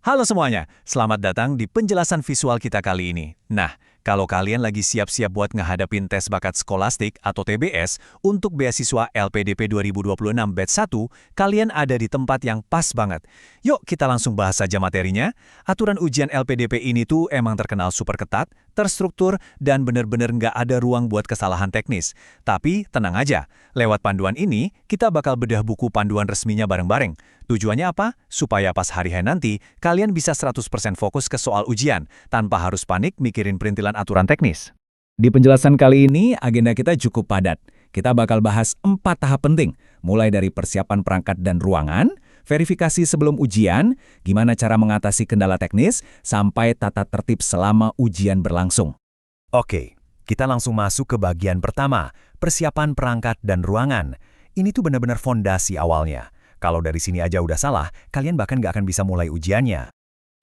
Halo semuanya, selamat datang di penjelasan visual kita kali ini. Nah, kalau kalian lagi siap-siap buat ngehadapin tes bakat skolastik atau TBS untuk beasiswa LPDP 2026 Batch 1, kalian ada di tempat yang pas banget. Yuk kita langsung bahas saja materinya. Aturan ujian LPDP ini tuh emang terkenal super ketat, terstruktur, dan bener-bener nggak ada ruang buat kesalahan teknis. Tapi tenang aja, lewat panduan ini, kita bakal bedah buku panduan resminya bareng-bareng. Tujuannya apa? Supaya pas hari H nanti, kalian bisa 100% fokus ke soal ujian, tanpa harus panik mikirin perintilan aturan teknis. Di penjelasan kali ini, agenda kita cukup padat. Kita bakal bahas 4 tahap penting, mulai dari persiapan perangkat dan ruangan, verifikasi sebelum ujian, gimana cara mengatasi kendala teknis, sampai tata tertib selama ujian berlangsung. Oke, kita langsung masuk ke bagian pertama, persiapan perangkat dan ruangan. Ini tuh benar-benar fondasi awalnya. Kalau dari sini aja udah salah, kalian bahkan nggak akan bisa mulai ujiannya.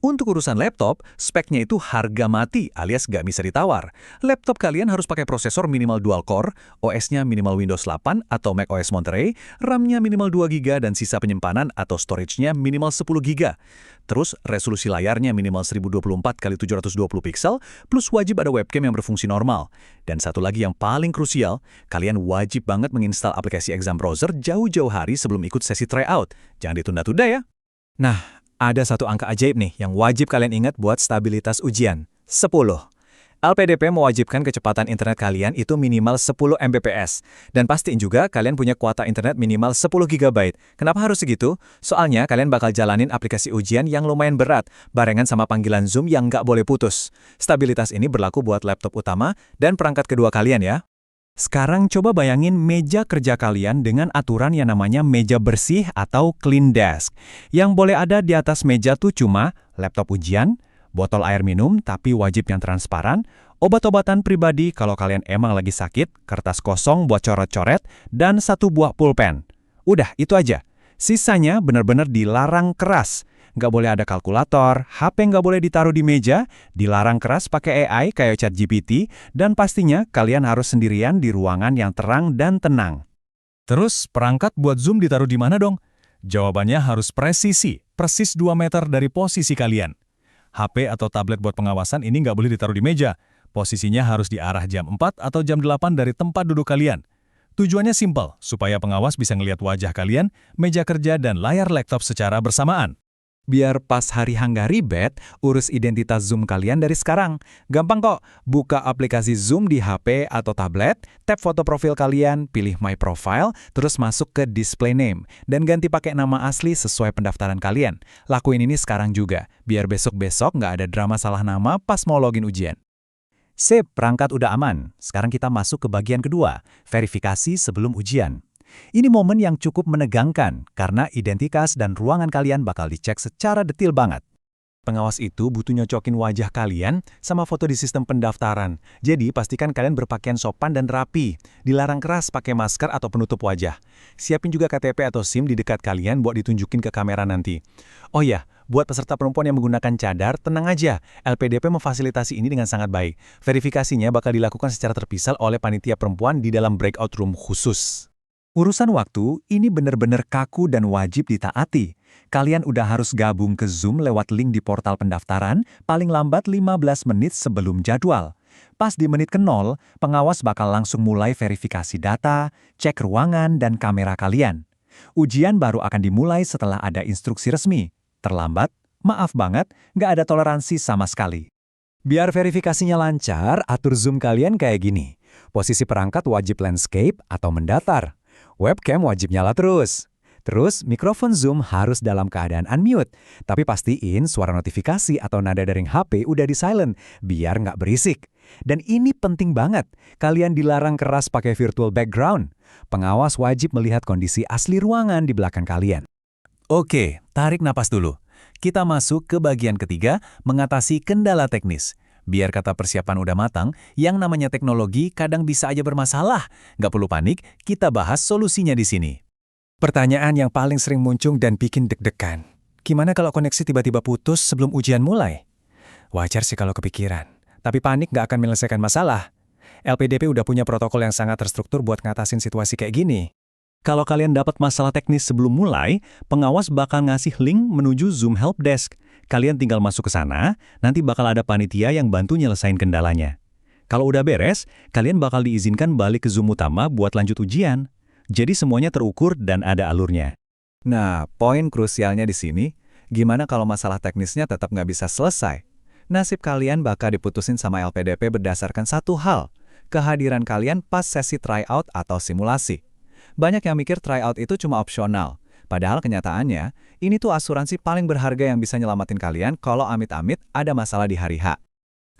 Untuk urusan laptop, speknya itu harga mati alias nggak bisa ditawar. Laptop kalian harus pakai prosesor minimal dual core, OS-nya minimal Windows 8 atau Mac OS Monterey, RAM-nya minimal 2 GB dan sisa penyimpanan atau storage-nya minimal 10 GB. Terus resolusi layarnya minimal 1024x720 pixel, plus wajib ada webcam yang berfungsi normal. Dan satu lagi yang paling krusial, kalian wajib banget menginstal aplikasi exam browser jauh-jauh hari sebelum ikut sesi tryout. Jangan ditunda-tunda ya. Nah, ada satu angka ajaib nih yang wajib kalian ingat buat stabilitas ujian. 10. LPDP mewajibkan kecepatan internet kalian itu minimal 10 Mbps. Dan pastiin juga kalian punya kuota internet minimal 10 GB. Kenapa harus segitu? Soalnya kalian bakal jalanin aplikasi ujian yang lumayan berat, barengan sama panggilan Zoom yang nggak boleh putus. Stabilitas ini berlaku buat laptop utama dan perangkat kedua kalian ya. Sekarang coba bayangin meja kerja kalian dengan aturan yang namanya meja bersih atau clean desk. Yang boleh ada di atas meja tuh cuma laptop ujian, botol air minum tapi wajib yang transparan, obat-obatan pribadi kalau kalian emang lagi sakit, kertas kosong buat coret-coret, dan 1 buah pulpen. Udah, itu aja. Sisanya benar-benar dilarang keras. Nggak boleh ada kalkulator, HP nggak boleh ditaruh di meja, dilarang keras pakai AI kayak ChatGPT, dan pastinya kalian harus sendirian di ruangan yang terang dan tenang. Terus, perangkat buat Zoom ditaruh di mana dong? Jawabannya harus presisi, persis 2 meter dari posisi kalian. HP atau tablet buat pengawasan ini nggak boleh ditaruh di meja. Posisinya harus di arah jam 4 atau jam 8 dari tempat duduk kalian. Tujuannya simpel, supaya pengawas bisa ngelihat wajah kalian, meja kerja, dan layar laptop secara bersamaan. Biar pas hari nggak ribet, urus identitas Zoom kalian dari sekarang. Gampang kok, buka aplikasi Zoom di HP atau tablet, tap foto profil kalian, pilih My Profile, terus masuk ke Display Name, dan ganti pakai nama asli sesuai pendaftaran kalian. Lakuin ini sekarang juga, biar besok-besok nggak ada drama salah nama pas mau login ujian. Sip, perangkat udah aman. Sekarang kita masuk ke bagian kedua, verifikasi sebelum ujian. Ini momen yang cukup menegangkan karena identitas dan ruangan kalian bakal dicek secara detail banget. Pengawas itu butuh nyocokin wajah kalian sama foto di sistem pendaftaran. Jadi pastikan kalian berpakaian sopan dan rapi. Dilarang keras pakai masker atau penutup wajah. Siapin juga KTP atau SIM di dekat kalian buat ditunjukin ke kamera nanti. Oh ya, buat peserta perempuan yang menggunakan cadar, tenang aja. LPDP memfasilitasi ini dengan sangat baik. Verifikasinya bakal dilakukan secara terpisah oleh panitia perempuan di dalam breakout room khusus. Urusan waktu, ini benar-benar kaku dan wajib ditaati. Kalian udah harus gabung ke Zoom lewat link di portal pendaftaran, paling lambat 15 menit sebelum jadwal. Pas di menit ke-0, pengawas bakal langsung mulai verifikasi data, cek ruangan, dan kamera kalian. Ujian baru akan dimulai setelah ada instruksi resmi. Terlambat, maaf banget, nggak ada toleransi sama sekali. Biar verifikasinya lancar, atur Zoom kalian kayak gini. Posisi perangkat wajib landscape atau mendatar. Webcam wajib nyala terus. Terus, mikrofon Zoom harus dalam keadaan unmute. Tapi pastiin suara notifikasi atau nada dering HP udah di-silent, biar nggak berisik. Dan ini penting banget, kalian dilarang keras pakai virtual background. Pengawas wajib melihat kondisi asli ruangan di belakang kalian. Oke, tarik napas dulu. Kita masuk ke bagian ketiga, mengatasi kendala teknis. Biar kata persiapan udah matang, yang namanya teknologi kadang bisa aja bermasalah. Nggak perlu panik, kita bahas solusinya di sini. Pertanyaan yang paling sering muncul dan bikin deg-degan. Gimana kalau koneksi tiba-tiba putus sebelum ujian mulai? Wajar sih kalau kepikiran. Tapi panik nggak akan menyelesaikan masalah. LPDP udah punya protokol yang sangat terstruktur buat ngatasin situasi kayak gini. Kalau kalian dapat masalah teknis sebelum mulai, pengawas bakal ngasih link menuju Zoom Help Desk. Kalian tinggal masuk ke sana, nanti bakal ada panitia yang bantu nyelesain kendalanya. Kalau udah beres, kalian bakal diizinkan balik ke Zoom utama buat lanjut ujian. Jadi semuanya terukur dan ada alurnya. Nah, poin krusialnya di sini, gimana kalau masalah teknisnya tetap nggak bisa selesai? Nasib kalian bakal diputusin sama LPDP berdasarkan satu hal, kehadiran kalian pas sesi tryout atau simulasi. Banyak yang mikir tryout itu cuma opsional, padahal kenyataannya, ini tuh asuransi paling berharga yang bisa nyelamatin kalian kalau amit-amit ada masalah di hari H.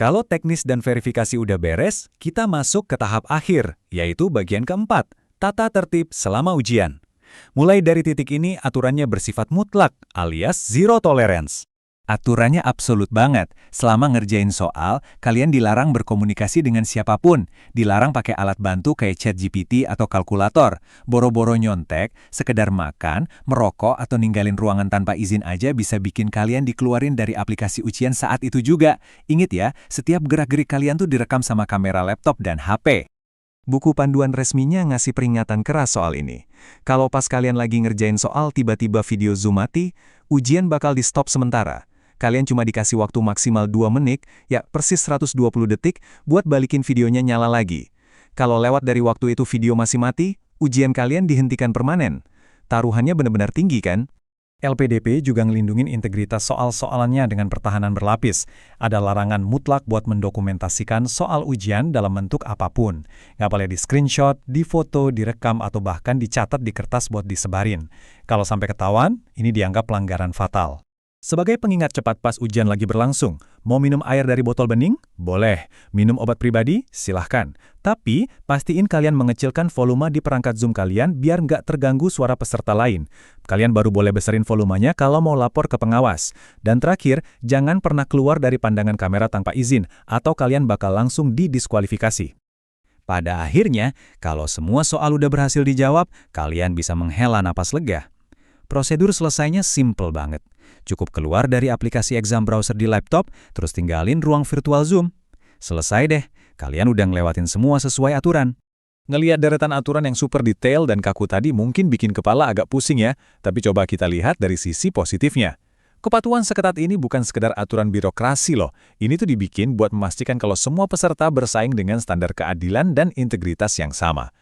Kalau teknis dan verifikasi udah beres, kita masuk ke tahap akhir, yaitu bagian keempat, tata tertib selama ujian. Mulai dari titik ini, aturannya bersifat mutlak, alias zero tolerance. Aturannya absolut banget. Selama ngerjain soal, kalian dilarang berkomunikasi dengan siapapun. Dilarang pakai alat bantu kayak ChatGPT atau kalkulator. Boro-boro nyontek, sekedar makan, merokok, atau ninggalin ruangan tanpa izin aja bisa bikin kalian dikeluarin dari aplikasi ujian saat itu juga. Ingat ya, setiap gerak-gerik kalian tuh direkam sama kamera laptop dan HP. Buku panduan resminya ngasih peringatan keras soal ini. Kalau pas kalian lagi ngerjain soal tiba-tiba video Zoom mati, ujian bakal di-stop sementara. Kalian cuma dikasih waktu maksimal 2 menit, ya persis 120 detik, buat balikin videonya nyala lagi. Kalau lewat dari waktu itu video masih mati, ujian kalian dihentikan permanen. Taruhannya benar-benar tinggi kan? LPDP juga ngelindungin integritas soal-soalannya dengan pertahanan berlapis. Ada larangan mutlak buat mendokumentasikan soal ujian dalam bentuk apapun. Nggak boleh di-screenshot, difoto, direkam, atau bahkan dicatat di kertas buat disebarin. Kalau sampai ketahuan, ini dianggap pelanggaran fatal. Sebagai pengingat cepat pas ujian lagi berlangsung, mau minum air dari botol bening? Boleh. Minum obat pribadi? Silahkan. Tapi, pastiin kalian mengecilkan volume di perangkat Zoom kalian biar nggak terganggu suara peserta lain. Kalian baru boleh besarin volumenya kalau mau lapor ke pengawas. Dan terakhir, jangan pernah keluar dari pandangan kamera tanpa izin, atau kalian bakal langsung didiskualifikasi. Pada akhirnya, kalau semua soal udah berhasil dijawab, kalian bisa menghela napas lega. Prosedur selesainya simple banget. Cukup keluar dari aplikasi exam browser di laptop, terus tinggalin ruang virtual Zoom. Selesai deh, kalian udah ngelewatin semua sesuai aturan. Ngelihat deretan aturan yang super detail dan kaku tadi mungkin bikin kepala agak pusing ya, tapi coba kita lihat dari sisi positifnya. Kepatuhan seketat ini bukan sekedar aturan birokrasi loh, ini tuh dibikin buat memastikan kalau semua peserta bersaing dengan standar keadilan dan integritas yang sama.